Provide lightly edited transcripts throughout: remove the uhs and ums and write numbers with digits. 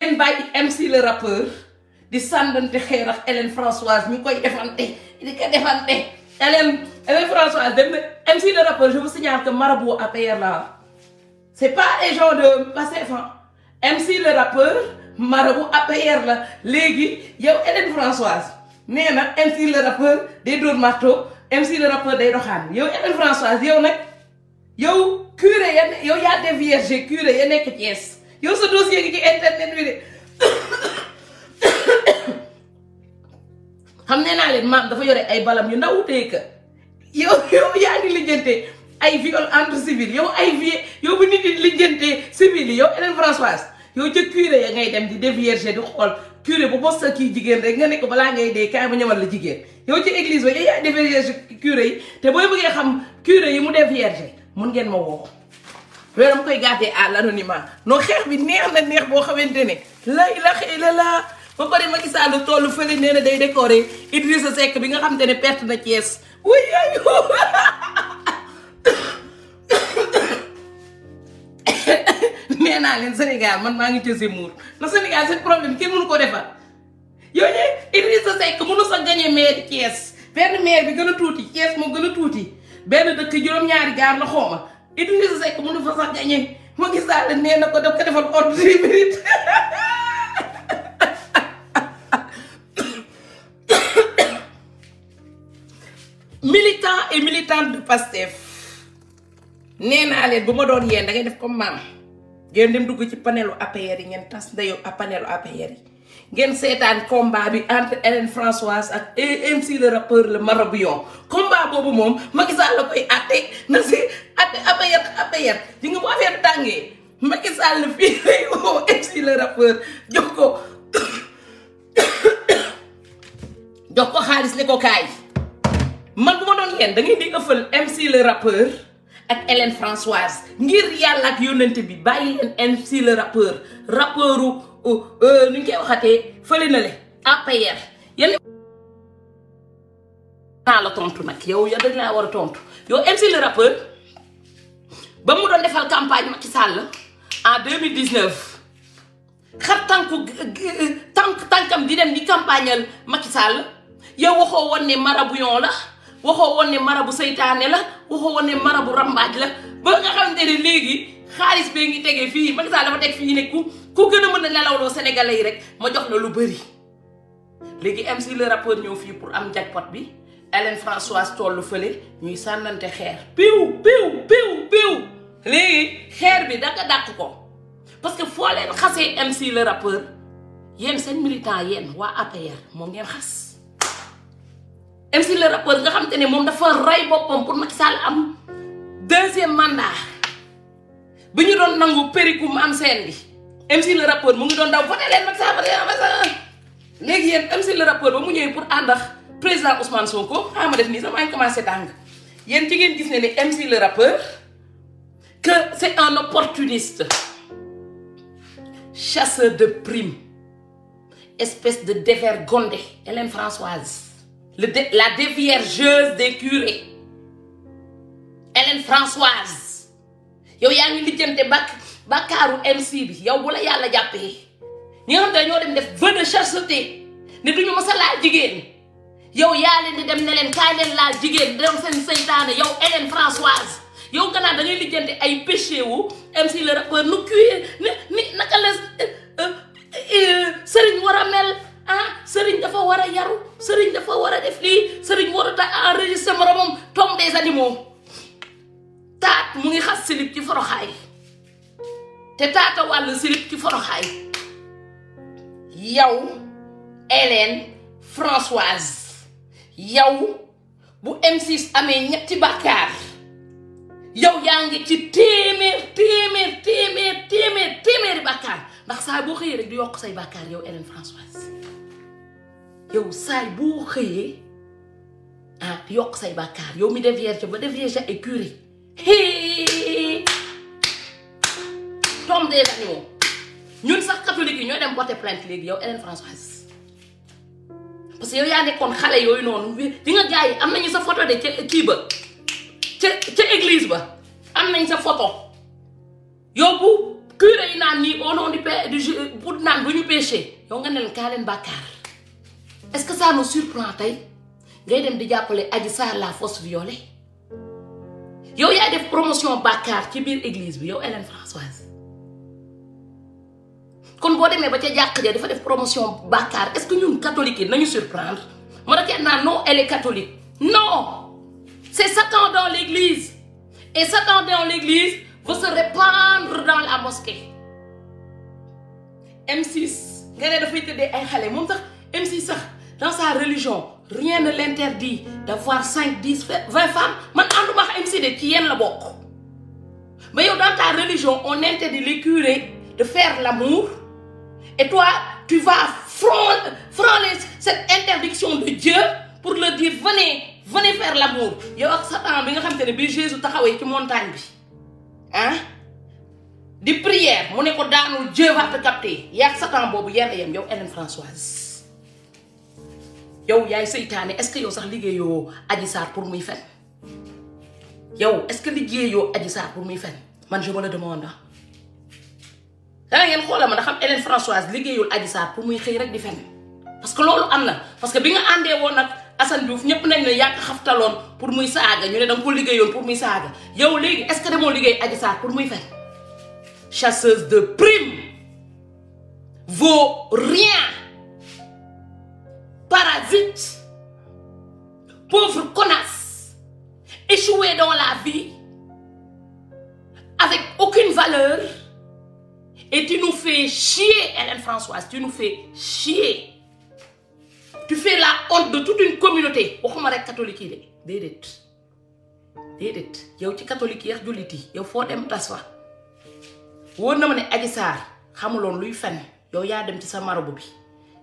ngeen bàyyi MC le rappeur di sàndante xeer ak Hélène Françoise ñu koy defante di ko defante Hélène Françoise dem na MC le rappeur je vous signale que marabout APR là c'est pas les gens de Pastef MC le rappeur marabout APR la léegi yow Hélène Françoise nee na MC le rappeur day dóor marteau MC le rappeur day doxaan yow Hélène Françoise yow nag yow curé ya yow yaa déviergé curé ya nekk Thiès yow sa dossier gi ci internet bi de xam nee naa leen maam dafa yore ay balam yu ndaw teeka yow yaa ngi lijjante ay viol entre civil yow ay vie yow bu nit di lijjante civil yi yow Hélène Françoise yow ca curé ya ngay dem di dévierger di xool curé bu bos sa kii jigéen rek nga ne ko balaa ngay dee kaay ba ñëwal la jigéen yow ci église ba yow yaa dévierger curé yi te booy bëggee xam curé yi mu dévierger mun ngeen ma woo loolu dama koy gàttee à l'anonymat non xeex bi neex na neex boo xamante ne la ilaha illallah ba pare Macky Sall tollu fële nee na day décorer Idrissa Seck bi nga xamante ne perte na Thiès wuy yooyu nee naa leen Sénégal man maa ngi ca Zemmour na Sénégal seen problème kenn mënu ko defar yow ne Idrissa Seck mënu sa gagné maire Thiès benn maire bi gën a tuuti Thiès moo gën a tuuti benn dëkk juróom-ñaari gaar la xooma Idrissa Seck mënu fa sax gagné Macky Sall nee na ko daf ko defal ordre du mérite militant et militante de Pastef nee naa leen bu ma doon yéen da ngay def comme maam ngeen dem dugg ci panelu APR yi ngeen tas ndayo panelu APR yi ngeen seetaan combat bi entre Hélène Françoise ak MC le rappeur le Marabout combat boobu moom Macky Sall la koy atte na si atte APR di nga bu affaire tàngee Macky Sall fii lay woo MC le rappeur jox ko xaalis ne ko kaay man bu ma doon yéen da ngay di ëffal MC le rappeur ak Hélène Françoise ngir yàlla ak yónnante bi bàyyi leen MC le rappeuru nu ñu koy waxatee fële na le APR yéen naa la tontu nag yow dañ laa war a tontu yow MC le rappeur ba mu doon defal campagne Macky Sall en 2019 xar tànkam di dem di campagnal Macky Sall yow waxoo woon ne marabout la waxoo woon ne marabu seytaane la waxoo woon ne marabu rambaaj la ba nga xamante ne léegi xaalis bee ngi tegee fii Macky Sall dafa teg fii ne ku gën a mën a nelawloo sénégalais yi rek ma jox la lu bëri léegi MC le rappeur ñëw fii pour am jackpot bi Hélène Françoise tollu fële ñuy sànnante xeer piw léegi xeer bi daka dàq ko parce que foo leen xasee MC le rappeur yéen seen militant yéen waa APR moom ngeen xas MC le rappeur nga xam te ne moom dafa rey boppam pour Macky Sall am deuxième mandat bi ñu doon nangu périku mu am seen bi MC le rappeur mu ngi doon daw voté leen Macky Sall léegi yéen MC le rappeur ba mu ñëwee pour ànd ak président Ousmane Sonko ma def nii sama ngi commencé tàng yéen ci ngeen gis ne ni MC le rappeur que c'est un opportuniste chasseur de primes espèce de dévergondé Hélène Françoise la déviergeuse des curés Hélène Françoise yow yaa ngi lijjante bakkaaru MC bi yow bu la yàlla jàppee ñi nga xam ne ñoo dem def vœu de chasteté ne duñu mës a laal jigéen yow yaa leen di dem ne leen kaay leen laal jigéen dem seen seytaane yow Hélène Françoise yow gannaaw da ngay lijjante ay péché wu MC le rappeur nu cuir ni naka la sëriñ war a mel sëriñ dafa war a yaru sëriñ dafa war a def lii sëriñ war a ta enregistré moromam tombe des animaux taat mu ngi xas silib ci foroxaay te taata wàll silib ci foroxaay yow Hélène Françoise yow bu M6 amee ñetti bàkkaar yow yaa ngi ci téeméeri bàkkaar ndax saa boo xëyee rek di yokk say bàkkaar yow Hélène Françoise yow saay boo xëyee di yokk say bàkkaar yow mi dévierge ba dévierge ay curé tombe des animaux ñun sax catholique yi ñooy dem porter plainte léegi yow Hélène Françoise parce que yow yaa nekkoon xale yooyu noonu di nga gars yi am nañu sa photo de ca kii ba ca église ba am nañ sa photo yow bu curé yi naan nii au nom du pour naan du ñu péché yow nga ne leen kaa leen bàkkaar est-ce que ça nous surprend tey ngay dem di jàppale Adji Sarr la fausse violée yow yaay def promotion bàkkaar ci biir église bi yow Hélène Françoise kon boo demee ba ca jàkk ja dafa def promotion bàkkaar est-ce que ñun catholiques yi nañu surprendre moo tax naan non elle est catholique non c'est Satan dans l'église et Satan dans l'église veut se répandre dans la mosquée M6 nga ne dafay tëddee ay xale moom sax M6 sax dans sa religion rien ne l'interdit d'avoir 5, 10, 20 femmes man ànduma ak M6 de ci yéen la bokk mais yow dans ta religion on interdit les curés de faire l'amour et toi tu vas frôler cette interdiction de Dieu pour leur dire venez faire l'amour yow ak Satan bi nga xam te ne bi Jésus taxawee ci montagne bi di prière mu ne ko daanul Dieu va te capter yaa ak Satan boobu yenn yem yow Hélène Françoise yow yaay seytaane est-ce que yow sax liggéeyoo Adji Sarr pour muy fen yow est-ce que liggéeyoo Adji Sarr pour muy fen man je me le demande dana ngeen xoolal ma ndax xam Hélène Françoise liggéeyul Adji Sarr pour muy xëy rek di fen parce que loolu am na parce que bi nga àndee woon nag Assane Diouf ñëpp nañ ne yàq xaftaloon pour muy saaga ñu ne danga ko liggéeyoon pour muy saaga yow léegi est-ce que demoo liggéey Adji Sarr pour muy fen chasseuse de primes vaut rien parasite pauvre connasse échouée dans la vie avec aucune valeur et tu nous fais chier Hélène Françoise tu nous fais chier tu fais la honte de toute une communauté waxuma rek catholique yi de déedéet yow ci catholique yi ak jullit yi yow foo dem tas fa wóor na ma ne Adji Sarr xamuloon luy fen yow yaa dem ci sa marabu bi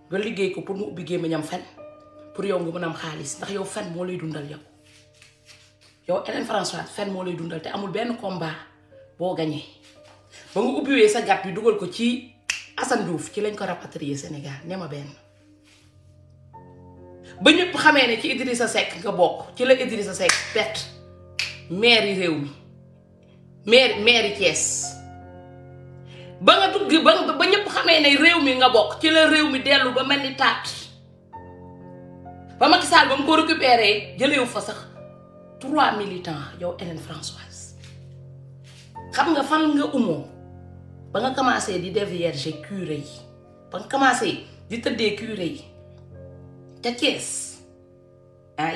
nga liggéey ko pour mu ubbi gémmiñam fen pour yow nga mën a am xaalis ndax yow fen moo lay dundal yow Hélène Françoise fen moo lay dundal te amul benn combat boo gañee ba nga ubbiwee sa gàtt bi dugal ko ci Assane Diouf ci lañ ko rapatrier Sénégal ne ma benn ba ñëpp xamee ne ci Idrissa Seck nga bokk ci la Idrissa Seck perte maire yi réew mi maire yi Thiès ba nga dugg ba ñëpp xamee ne réew mi nga bokk ci la réew mi dellu ba mel ni taat ba Macky Sall ba mu ko récupéré jëlewu fa sax 3 militants yow Hélène Françoise xam nga fan nga umoo ba nga commencé di dévierger curé yi ba nga commencé di tëddee curé yi ca Thiès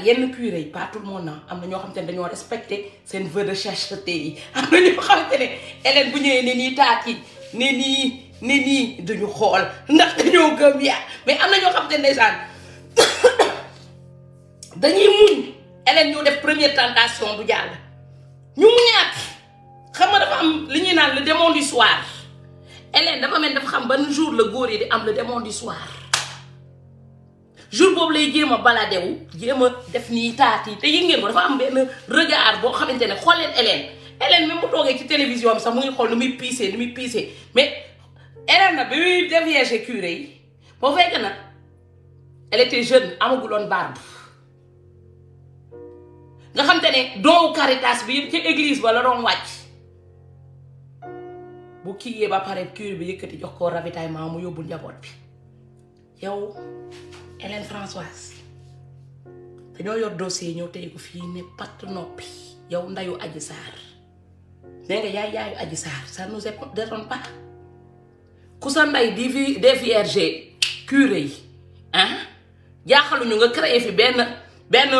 yenn curé yi pas tout le monde am na ñoo xamante ne dañoo respecté seen vœu de chasteté yi am na ñoo xamante ne Hélène bu ñëwee ne nii taat yi ne nii duñu xool ndax dañoo gëm yaa mais am na ñoo xamante ne ndeysaan dañuy muñ Hélène ñoo def première tentation bu jàll ñu muñaat xam nga dafa am li ñuy naan le démon du soir Hélène dafa mel dafa xam ban jour la góor yi di am le démon du soir jour boobu lay jéem a baladewu jéem a def nii taat yi te yëg ngeen ko dafa am benn regard boo xamante ne xool leen Hélène même bu toogee ci télévision bi sax mu ngi xool ni muy piisee mais Hélène nag bi muy dévierger curé yi boo fekk nag elle était jeune amaguloon barbe nga xam te ne doowu Caritas bi yëpp ci église ba la doon wàcc bu kiiyee ba pare curé bi yëkkati jox ko ravitaillement mu yóbbul njaboot bi yow Hélène Françoise dañoo yor dossier ñëw tey ko fii ne patt noppi yow ndayu Adji Sarr nee nga yaayu Adji Sarr ça nous étonne pas ku sa nday di dévierger curé yi jaaxaluñu nga créé fi benn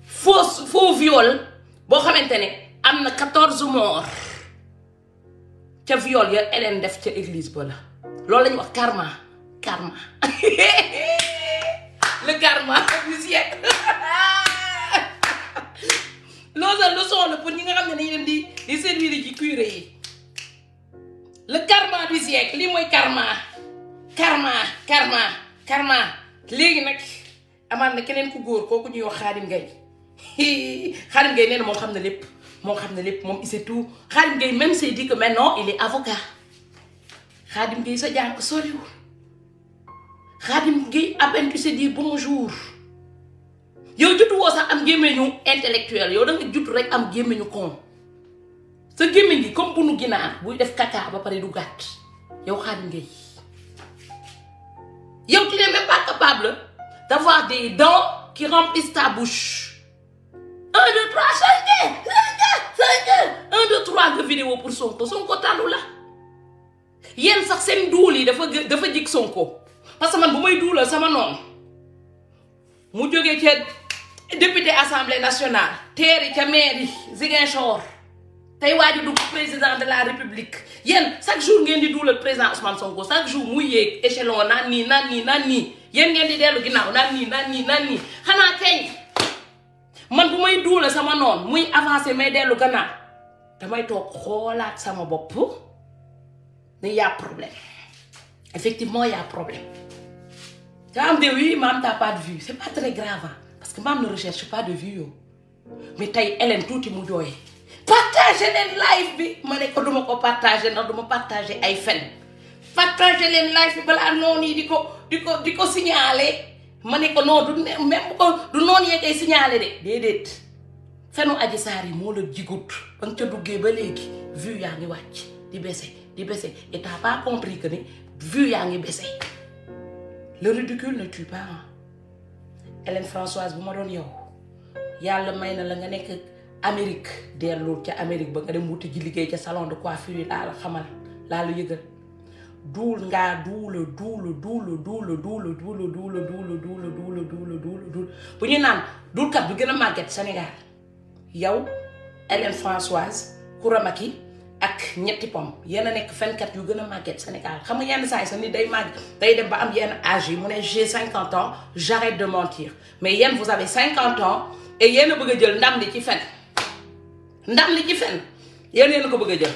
faux viol boo xamante ne am na 14 morts ca viol ya Hélène def ca église ba la loolu lañu wax karma le karma du siècle loolu la leçon la pour ñi nga xam ne dañu leen di servir ci curé yi le karma du siècle lii mooy karma léegi nag amaat na keneen ku góor kooku ñuy wax Khadim Gueye Khadim Gueye nee na moom xam na lépp moom il sait tout Khadim Gueye même s'est dit que maintenant il est avocat Khadim Gueye sa jàng soriwul Khadim Gueye à peine tu sais dire bonjour yow jutu woo sax am gémmeñu intellectuel yow da nga jutu rek am gémmeñu con sa gémmiñ gi comme bunu ginaar buy def caca ba pare du gàtt yow Khadim Gueye yow tu n'es même pas capable d'avoir des dents qui remplissent ta bouche 1 2 3 5 1 2 3 nga vidéo pour Sonko tàllu la yéen sax seen duul yi dafa jig Sonko parce que man bu may duulal sama noonu mu jógee ca député assemblée nationale teeri ca mairie Ziguinchor tey waaju dugg président de la république yéen chaque jour ngeen di duulal président Ousmane Sonko chaque jour muy yéeg échelon naan nii yéen ngeen di dellu ginnaaw naan nii xanaa keñ man bu may duulal sama noonu muy avancé may dellu gannaaw damay toog xoolaat sama bopp ne y a problème effectivement y a problème nga am de oui maam t'as pas de vue c'est pas très grave parce que maam ne recherche pas de vue yow mais tey Hélène tuuti mu jooyee partager leen live bi ma ne ko duma ko partager ndax duma partager ay fen partager leen live bi balaa noonu yi di ko signaler ma ne ko non du même ko du noonu yee koy signaler de déedéet fenu Adji Sarr yi moo la jigut ba nga ca duggee ba léegi vue yaa ngi wàcc di baisser et t'as pas compris que ni vue yaa ngi baisser le ridicule ne tue pas Hélène Françoise bu ma doon yow yàlla may na la nga nekk Amérique dellul ca Amérique ba nga dem wuti ji liggéey ca salon de coiffure yi laa la xamal laa la yëgal duul ngaa duula bu ñu naan duulkat bi gën a màgget Sénégal yow Hélène Françoise Kouramaki ak ñetti pom yéen a nekk fenkat yu gën a màgget Sénégal xam nga yenn saa yi sax nit day màgg day dem ba am yenn âge yi mu ne j'ai 50 ans j'arrête de mentir mais yéen vous avez 50 ans et yéen a bëgg a jël ndam li ci fen yéen a ko bëgg a jël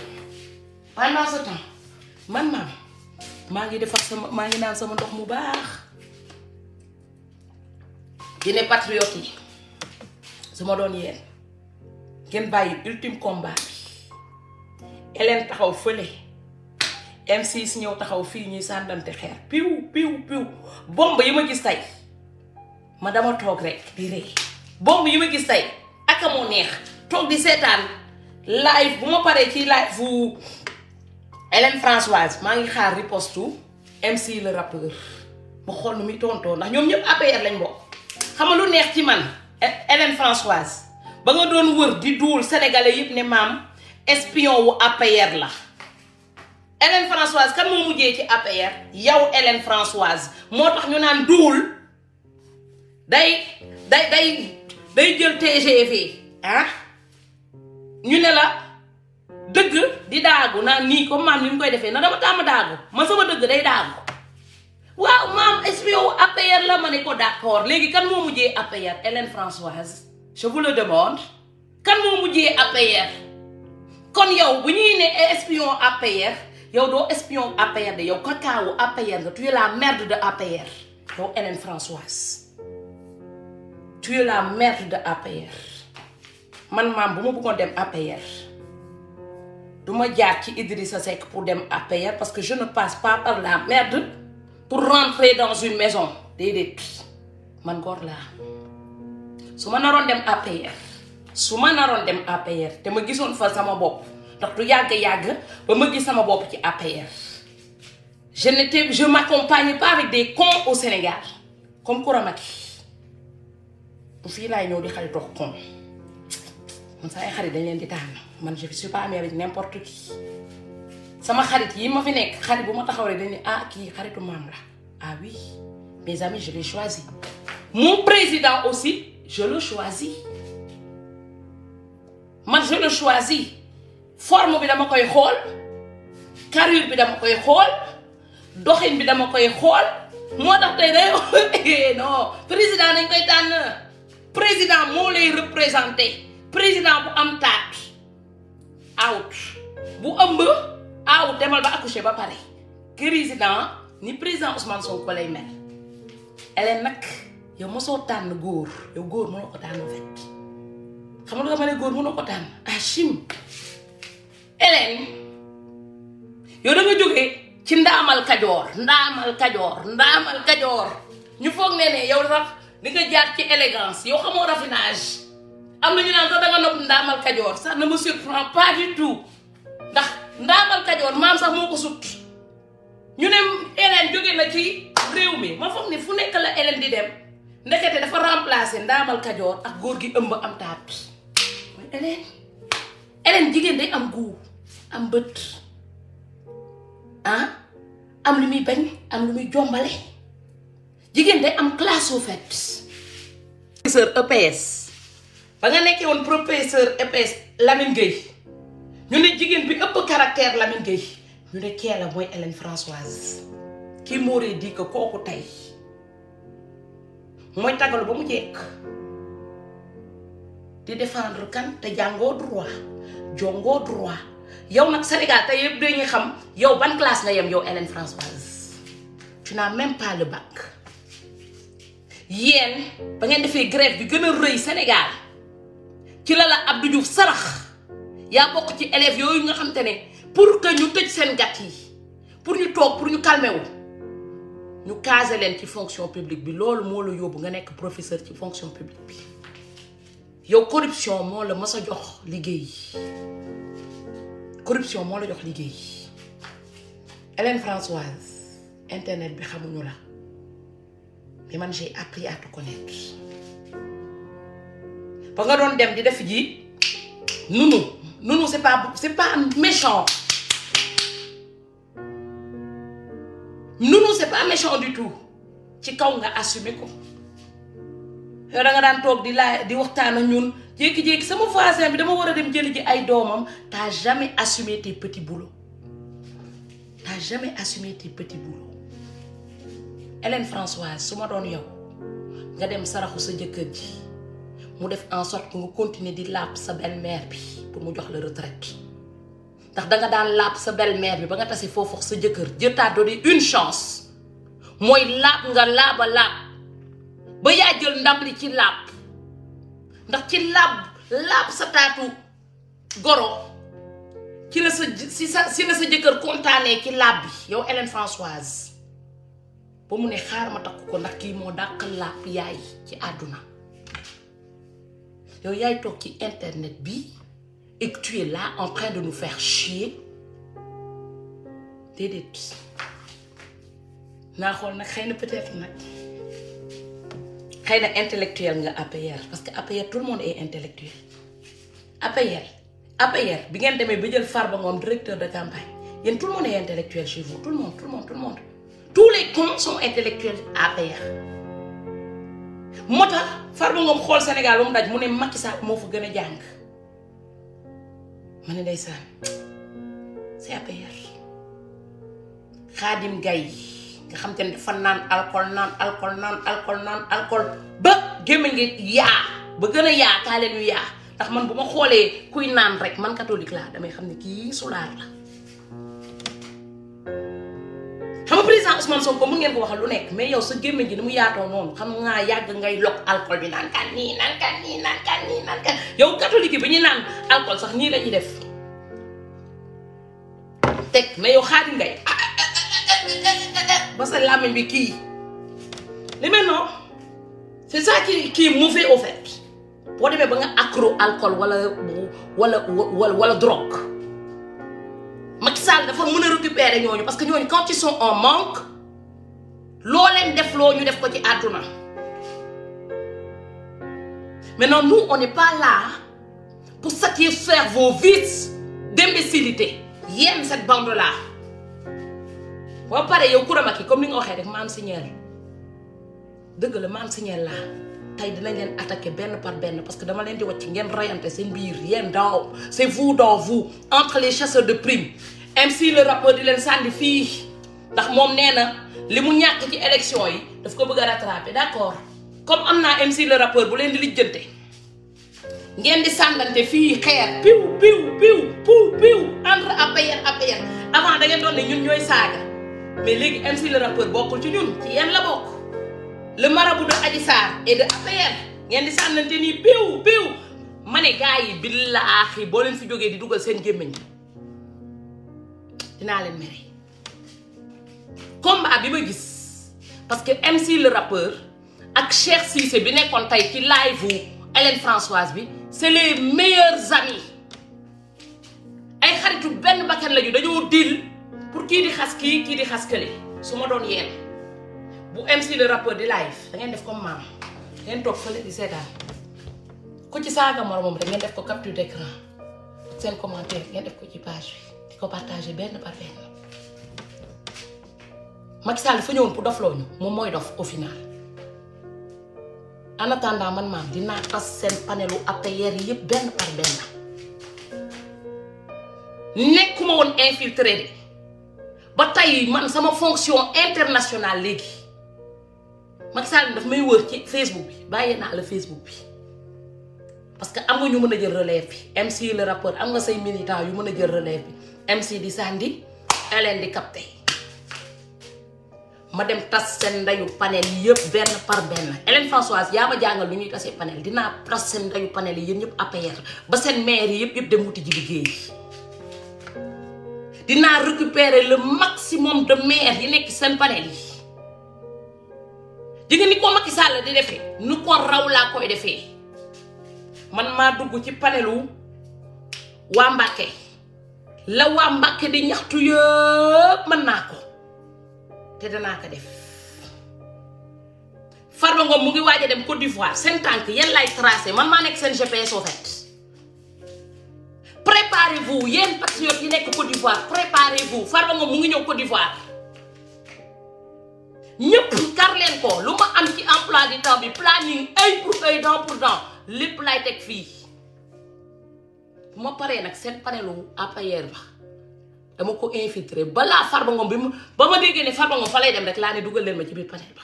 pendant ce temps man maa ngi defar maa ngi naan sama ndox mu baax dine patriote yi su ma doon yéen ngeen bàyyi ultime combat bi Hélène taxaw fële M6 ñëw taxaw fii ñuy sàndante xeer piw bomb yi ma gis tey ma dama toog rek di ree bomb yi ma gis tey aka moo neex toog di seetaan live bu ma paree ci live bu Hélène Françoise maa ngi xaar riposte MC le rappeur ma xool nu muy tontoo ndax ñoom ñëpp APR lañ bokk xam nga lu neex ci man Hélène Françoise ba nga doon wër di duul sénégalais yëpp ne maam espion wu APR la Hélène Françoise kan moo mujjee ci APR yow Hélène Françoise moo tax ñu naan duul day jël TGV ñu ne la dëgg di daagu naan nii comme maam ni mu koy defee na dama tàmm daagu man sama dëgg day daagu waaw maam espion wu APR la ma ne ko d'accord léegi kan moo mujjee APR Hélène Françoise je vous le demande kan moo mujjee APR kon yow bu ñuy ne espion APR yow doo espion APR de yow kakaawu APR nga tu es la merde de APR yow Hélène Françoise tu es la merde de APR man maam bu ma bëggoon dem APR du ma jaar ci Idrissa Seck pour dem APR parce que je ne passe pas par la merde pour rentrer dans une maison déedéet man góor laa su ma naroon dem APR te ma gisoon fa sama bopp ndax du yàgg ba ma gis sama bopp ci APR je m'accompagne pas avec des cons au Sénégal comme Kouramaki bu fii laay ñëw di xaritoo con man sa ay xarit dañ leen di tànn man je suis pas amie avec n'importe qui sama xarit yi ma fi nekk xarit bu ma taxaw rek dañ ne kii xaritu maam la oui mes amis je l'ai choisi mon président aussi je le choisis man je le choisis forme bi dama koy xool carrure bi dama koy xool doxin bi dama koy xool moo tax tey day non président dañ koy tànn président moo lay représenté président bu am taat out bu ëmb out demal ba accoucher ba pare président ni président Ousmane Sonko lay mel Hélène nag yow mosoo tànn góor yow góor mënoo ko tànn fet xam nga lu ma ne góor mënoo ko tànn chim Hélène yow da nga jógee ci ndaamal kajoor ñu foog ne yow sax di nga jaar ci élégance yow xamoo raffinage am na ñu naan sax da nga nopp ndaamal kajoor ça ne me surprend pas du tout ndaamal Kajoor maam sax moo ko sut ñu ne Hélène jóge na ci réew mi ma foog ne fu nekk la Hélène di dem ndekete dafa remplacer ndaamal Kajoor ak góor gi ëmb am taat mooy Hélène jigéen day am gu am bët ah am lu muy bañ am lu muy jombale jigéen day am classe au fait. professeur EPS ba nga nekkee woon professeur EPS Lamine Gueye ñu ne jigéen bi ëpp caractère Lamine Gueye ñu ne kee la mooy Hélène Françoise kii mooree di ko kooku tey mooy tagalu ba mu jekk di défendre kan te jàngoo droit jongoo droit yow nag Sénégal tey yëpp dañuy xam yow ban classe nga yem yow Hélène Françoise tu n'as même pas le bac yéen ba ngeen defee grève bi gën a rëy Sénégal ci la Abdou Diouf sarax yaa bokk ci élèves yooyu nga xam te ne pour que ñu tëj seen gat yi pour ñu toog pour ñu calmer wu ñu caser leen ci fonction publique bi loolu moo la yóbbu nga nekk professeur ci fonction publique bi yow corruption moo la mës a jox liggéey corruption moo la jox liggéey Hélène Françoise internet bi xamuñu la mais man j'ai appris à te connaître ba nga doon dem di def ji Nounou c'est pas méchant Nounou c'est pas méchant du tout ci kaw nga assumer ko yow da nga daan toog di waxtaan ak ñun jékki-jékki sama voisin bi dama war a dem jëli ji ay doomam t'as jamais assumé tes petits boulots Hélène Françoise su ma doon yow nga dem saraxu sa jëkkër ji mu def en sorte que nga continuer di laab sa belle-mère bi pour mu jox la retraite ndax danga daan laab sa belle-mère bi ba nga tase foofu sa jëkkër Dieu t'a donné une chance mooy laab nga laaba laab ba yaa jël ndam li ci laab ndax ci laab sa taatu goro ci la sa jëkkër kontaanee ci laab bi yow Hélène Françoise ba mu ne xaar ma takk ko ndax kii moo dàq laab yaay ci àdduna yow yaay toog ci internet bi et que tu es là en train de nous faire chier déedéet naa xool nag xëy na peut-être nag xëy na intellectuel nga APR parce que APR tout le monde est intellectuel APR bi ngeen demee ba jël Farba Ngom directeur de campagne yéen tout le monde est intellectuel chez vous tout le monde tous les cons sont intellectuels APR moo tax Farba Ngom xool Sénégal ba mu daj mu ne Macky Sall moo fa gën a jàng ma ne ndeysaan c'est APR Khadim Gaye nga xam te ne dafa naan alcool ba gémmiñ ngi yaa ba gën a yaa kaale lu yaa ndax man bu ma xoolee kuy naan rek man catholique laa damay xam ne kii sulaar la xam nga président Ousmane Sonko mun ngeen ko waxal lu nekk mais yow sa gémmiñ gi ni mu yaatoo noonu xam nga yàgg ngay lokk alcool bi naan kan nii yow catholique bi ñu naan alcool sax nii la ñuy def teg mais yow Khadim Gaye ba sa làmmiñ bi kii li maintenant c'est ça qui est mauvais au fait boo demee ba nga accro alcool wala drogue Macky Sall dafa mën a récupérer ñooñu parce que ñooñu quand ils sont en manque loo leen def loo ñu def ko ci àdduna maintenant nous on n'est pas là pour satisfaire vos vices d'imbécilité yéen cette bande là boo paree yow Coura Macky comme ni nga waxee rek maam signeel dëgg la maam signeel laa tey dinañ leen attaquer benn par benn parce que dama leen di wàcc ngeen rayante seen biir yéen dans c'est vous dans vous entre les chasseurs de primes MC le rappeur di leen sànni fii ndax moom nee na li mu ñàkk ci élection yi daf ko bëgg a rattraper d'accord comme am naa MC le rappeur bu leen di lijjante ngeen di sàndante fii xeer piw entre APR avant da ngeen doon ne ñun ñooy saaga mais léegi MC le rappeur bokkul ci ñun ci yéen la bokk le marabout de Adji Sarr et de APR ngeen di sànnante nii piw ma ne gars yi billaahi boo leen fi jógee di dugal seen gémmiñ dinaa leen mere combat bi ma gis parce que MC le rappeur ak Cheikh Cissé bi nekkoon tey ci live Hélène Françoise bi c'est les meilleurs amis ay xarit xaritu benn bakkan lañu dañoo dil pour kii di xas kii di xas kële su ma doon yéen bu MC le rappeur di live da ngeen def comme maam ngeen toog fële di seetaan ku ci saaga moromam rek ngeen def ko capture d'écran seen commentaire ngeen def ko ci page bi di ko partager benn par benn. Macky Sall fa ñëwoon pour dofloo ñu moom mooy dof au final en attendant man maam dinaa tas seen panelu APR yi yëpp benn par benn nekkuma woon infiltré de ba tey man sama fonction internationale léegi Macky Sall daf may wër ci Facebook bi bàyyee naa la Facebook bi parce que am nga ñu mën a jël relève bi MC le rappeur am nga say militants yu mën a jël relève bi MC di sandi Hélène di capté ma dem tas seen ndayu panel yi yëpp benn par benn Hélène Françoise yaa ma jàngal lu ñuy tasee panel dinaa tas seen ndayu panel yi yéen ñëpp APR ba seen maire yi yëpp dem wuti ji liggéey dinaa récupérer le maximum de maires yi nekk seen panel yi di nga ni ko Macky Sall di defee nu ko raw laa koy defee man maa dugg ci panelu waa Mbàkke la waa Mbàkke di ñaxtu yëpp mën naa ko te danaa ko def Farba Ngom mu ngi waaj a dem Côte d'Ivoire seen tànk yéen lay tracé man maa nekk seen GPS au fait préparez-vous yéen patriotes yi nekk Côte d'Ivoire préparez-vous Farba Ngom mu ngi ñëw Côte d'Ivoire ñëpp kar leen ko lu ma am ci emploi du temps bi planning œil pour œil dent pour dent lépp lay teg fii bu ma paree nag seen panelu APR ba dama ko infiltré balaa Farba Ngom bi ba ma déggee ne Farba Ngom fa lay dem rek laa ne dugal leen ma ci biir panel ba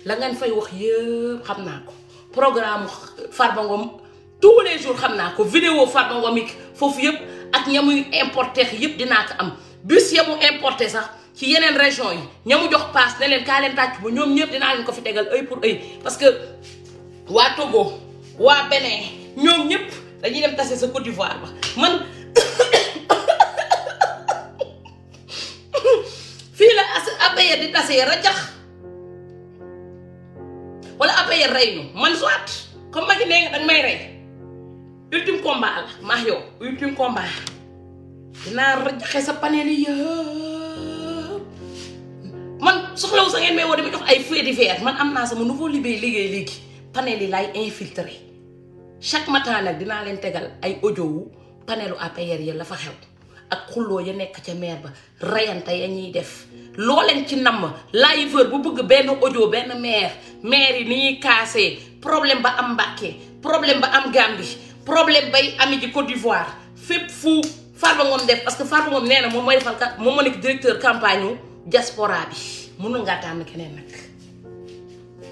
la ngeen fay wax yëpp xam naa ko programme Farba Ngom tous les jours xam naa ko vidéo Farba Ngom yi foofu yëpp ak ña muy importé yëpp dinaa ko am bus ya mu importé sax ci yeneen région yi ña mu jox paas ne leen kaa leen tàcc ba ñoom ñëpp dinaa leen ko fi tegal œil pour œil parce que waa Togo waa Bénin ñoom ñëpp dañuy dem tase sa Côte d'Ivoire ba man fii la APR di tase rajax wala APR rey ñu man soit comme ma ci nee nga danga may rey ultime combat la maa yow ultime combat dinaa rajaxe sa panel yi yëpp man soxlawu sa ngeen may woo dama jox ay faits divers man am naa sama nouveau liggéey léegi panel yi laay infiltré chaque matin nag dinaa leen tegal ay audio wu panelu APR yi la fa xew ak xulloo ya nekk ca maire ba reyante ya ñuy def loo leen ci namm liveur bu bëgg benn audio benn maire yi ni ñuy kaasee problème ba am Mbàkke problème ba am Gambie problème bay ami ji Côte d'Ivoire fépp fu Farba Ngom def parce que Farba Ngom nee na moom mooy defal moom moo nekk directeur campagne diaspora bi mënu ngaa tànn keneen nag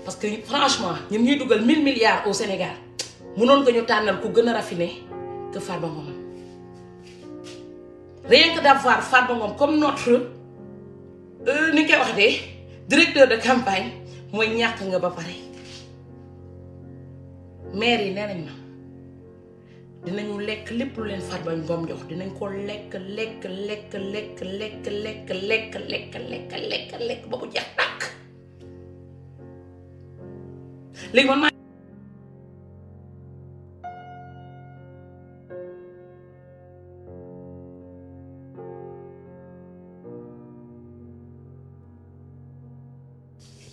parce que franchement ñun ñuy dugal 1000 milliards au Sénégal mënoon nga ñu tànnal ku gën a raffiné que Farba Ngom rien que d'avoir Farba Ngom comme notre ni koy wax de directeur de campagne mooy ñàkk nga ba pare maire yi nee nañ ma dinañu lekk lépp lu leen Farba Ngom jox dinañ ko lekk ba mu jeex tàkk léegi man maa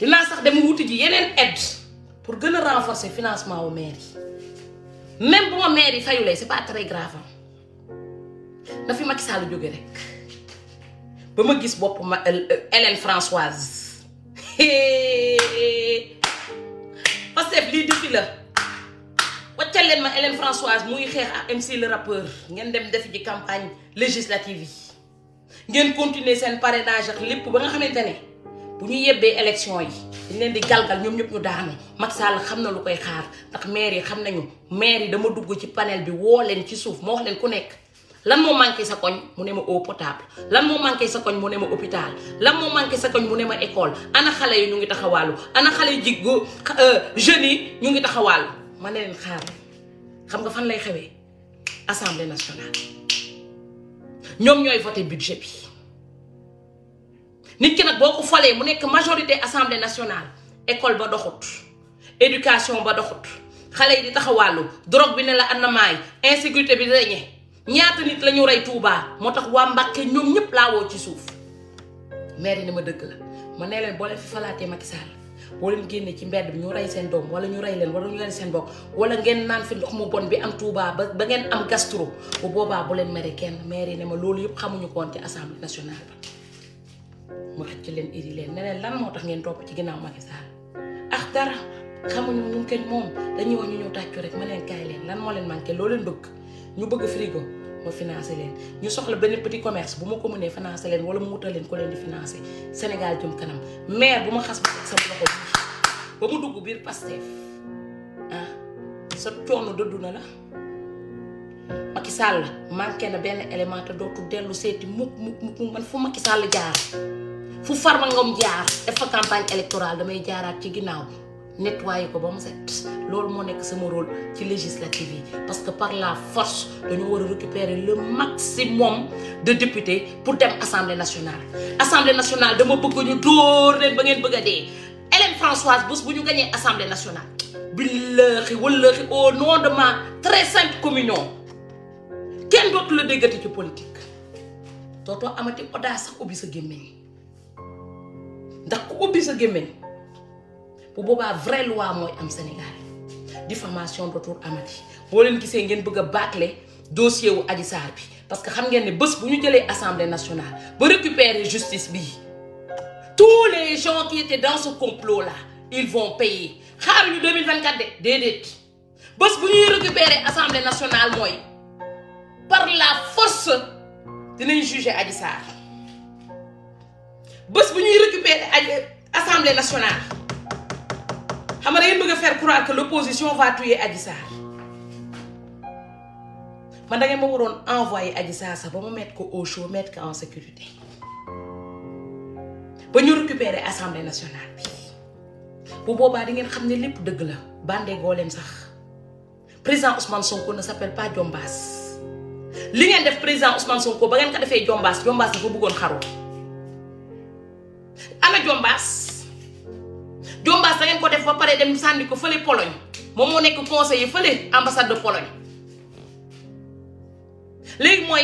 dinaa sax dem wuti ji yeneen aide pour gën a renforcer financement wu maire yi même bu ma maire yi fayulee c'est pas très grave na fi Macky Sall jóge rek ba ma gis bopp ma Hélène Françoise Pastef lii defi la waccal leen ma Hélène Françoise muy xeex ak MC le rappeur ngeen dem def ji campagne législative yi ngeen continuer seen parrainage ak lépp ba nga xamante ne bu ñu yebbee élection yi dañ leen di galgal ñoom ñëpp ñu daanu Macky Sall xam na lu koy xaar ndax maire yi xam nañu maire yi dama dugg ci panel bi woo leen ci suuf ma wax leen ku nekk lan moo manqué sa koñ mu ne ma eau potable lan moo manqué sa koñ mu ne ma hôpital lan moo manqué sa koñ mu ne ma école ana xale yi ñu ngi taxawaalu ana xale yu jiggo jeunes yi ñu ngi taxawaalu ma ne leen xaar xam nga fan lay xewee assemblée nationale ñoom ñooy voté budget bi nit ki nag boo ko falee mu nekk majorité assemblée nationale école ba doxut éducation ba doxut xale yi di taxawàllu drogue bi ne la annamaay insécurité bi reñe ñaata nit la ñu rey Touba moo tax waa Mbàkke ñoom ñëpp laa woo ci suuf maire yi ne ma dëgg la ma ne leen boo leen fi falaatee Macky Sall boo leen génnee ci mbedd bi ñu rey seen doom wala ñu rey leen wala ñu rey seen bokk wala ngeen naan fi ndox mu bon bi am Touba ba ngeen am gastro bu boobaa bu leen mere kenn maire yi ne ma loolu yëpp xamuñu ko woon ci assemblée nationale ba ma xëcc leen iri leen ne leen lan moo tax ngeen topp ci ginnaaw Macky Sall ak dara xamuñu ñun kenn moom dañuy wax ñu ñëw tàccu rek ma leen kaay leen lan moo leen manqué loo leen bëgg ñu bëgg frigo ma financé leen ñu soxla benn petit commerce bu ma ko mënee financé leen wala mu wutal leen ko leen di financé Sénégal jëm kanam maire bu ma xas ba teg sama loxo ba mu dugg biir Pastef ah sa coono dëddu na la Macky Sall manqué na benn élément te dootu dellu seeti mukk man fu Macky Sall jaar fu Farba Ngom jaar def fa campagne électorale damay jaaraat ci ginnaaw nettoyer ko ba mu set loolu moo nekk sama rôle ci législative yi parce que par la force dañoo war a récupérer le maximum de députés pour dem assemblée nationale. assemblée nationale dama bëgg ñu dóor leen ba ngeen bëgg a dee Hélène Françoise Bous bu ñu gañee assemblée nationale billahi wallahi au nom de ma très sainte communion kenn dootu la déggati ci politique dootoo amati audace sax ubbi sa gémmiñ ndax ku ubbi sa gémmiñ bu boobaa vraie loi mooy am Sénégal diffamation dootul amati boo leen gisee ngeen bëgg a bâcler dossier wu Adji Sarr bi parce que xam ngeen ne bés bu ñu jëlee assemblée nationale ba récupérer justice bi tous les gens qui étaient dans ce complot là ils vont payer xaar ñu 2024 de déedéet bés bu ñuy récupérer assemblée nationale mooy par la force dinañ juger Adji Sarr bés bu ñuy récupérer assemblée nationale xam nga da ngeen bëgg a faire croire que l'opposition va tuer Adji Sarr man da ngeen ma waroon envoyer Adji Sarr sax ba ma mettre ko au chaud mettre ko en sécurité ba ñu récupérer assemblée nationale bi bu boobaa di ngeen xam ne lépp dëgg la bandee goo leen sax président Ousmane Sonko ne s'appelle pas Diombas li ngeen def président Ousmane Sonko ba ngeen ko defee Diombas dafa bëggoon xaru ana Diombas da ngeen ko def ba pare dem sànni ko fële Pologne moom moo nekk conseiller fële ambassade de Pologne léegi mooy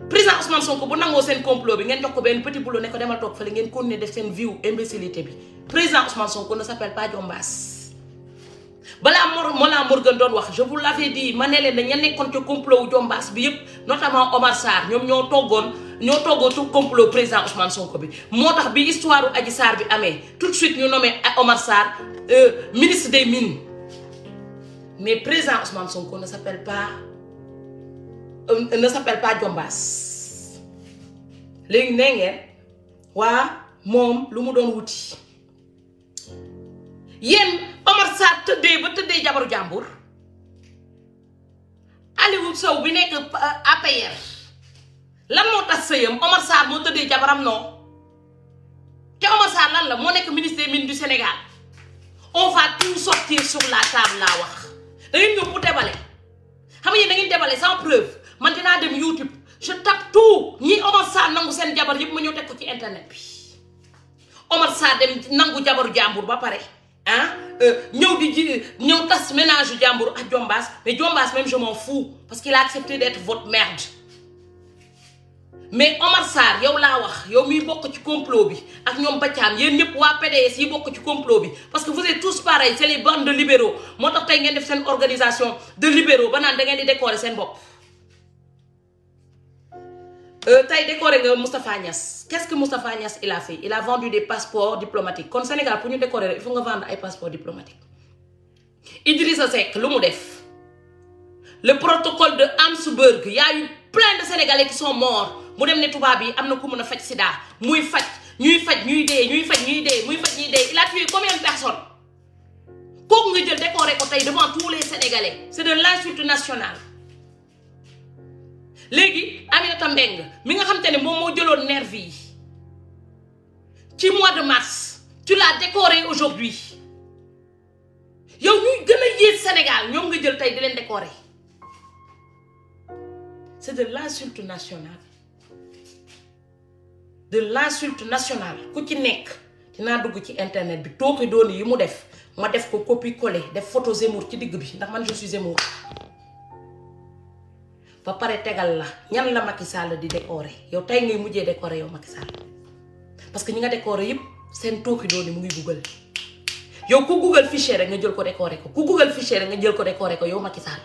président Ousmane Sonko bu nangoo seen complot bi ngeen jox ko benn petit boulot ne ko demal toog fële ngeen continuer def seen vie imbécilité bi président Ousmane Sonko ne s'appelle pas Diombas balaa Mollah Morgun doon wax je vous l'avais dit ma ne leen dañ nekkoon ci complot wu Diombas bi yëpp notamment Omar Sarr ñoom ñoo toggoon tout complot président Ousmane Sonko bi moo tax bi histoire u Adji Sarr bi amee tout de suite ñu nommé Omar Sarr ministre des mines mais président Ousmane Sonko ne s'appelle pas Diombas léegi nee ngeen waa moom lu mu doon wuti yéen Omar Sarr tëddee jabaru jàmbur Aliou Sow bi nekk APR lan moo tax sëyam Omar Sarr moo tëddee jabaram non te Omar Sarr lan la moo nekk ministre des mines du Sénégal on va tout sortir sur la table laa wax da ngeen ñëw pour débale xam nga da ngeen débale sans preuve man dinaa dem YouTube je tape tout ñi Omar Sarr nangu seen jabar yëpp ma ñëw teg ko ci internet bi Omar Sarr dem nangu jabaru jàmbur ba pare ñëw tas ménage jàmbur ak Diombas mais Diombas même je m'en fous parce qu'il a accepté d'être votre merde mais Omar Sarr yow laa wax yow miy bokk ci complot bi ak ñoom Baccaam yéen ñëpp waa PDS yi bokk ci complot bi parce que vous êtes tous pareils c'est les bandes de libéraux moo tax tey ngeen def seen organisation de libéraux ba naan da ngeen di décorer seen bopp tey décoré nga Moustapha Niass qu'est-ce que Moustapha Niass il a fait il a vendu des passeports diplomatiques kon Sénégal pour ñu décorer il faut nga vendre ay passeports diplomatiques Idrissa Seck lu mu def le protocole de Habsbourg y a eu plein de Sénégalais qui sont morts mu dem ne tubaab yi am na ku mën a faj sida muy faj ñuy dee il a tué combien de personnes kooku nga jël décoré ko tey devant tous les Sénégalais c'est de l'insulte nationale léegi Aminata Mbengue mi nga xam te ne moom moo jëloon nervi yi ci mois de mars tu l'as décoré aujourd'hui yow ñuy gën a yées Sénégal ñoom nga jël tey di leen décorer c'est de l'insulte nationale ku ci nekk dinaa dugg ci internet bi tooxi dooni yi mu def ma def ko copie coller def photo Zemmour ci digg bi ndax man je suis Zemmour ba pare tegal la ñan la Macky Sall di décorer yow tey ngay mujjee décorer yow Macky Sall parce que ñi nga décorer yëpp seen tooki dooni mu ngi Google yow ku Google fichier rek nga jël ko décorer ko ku Google fichier rek nga jël ko décorer ko yow Macky Sall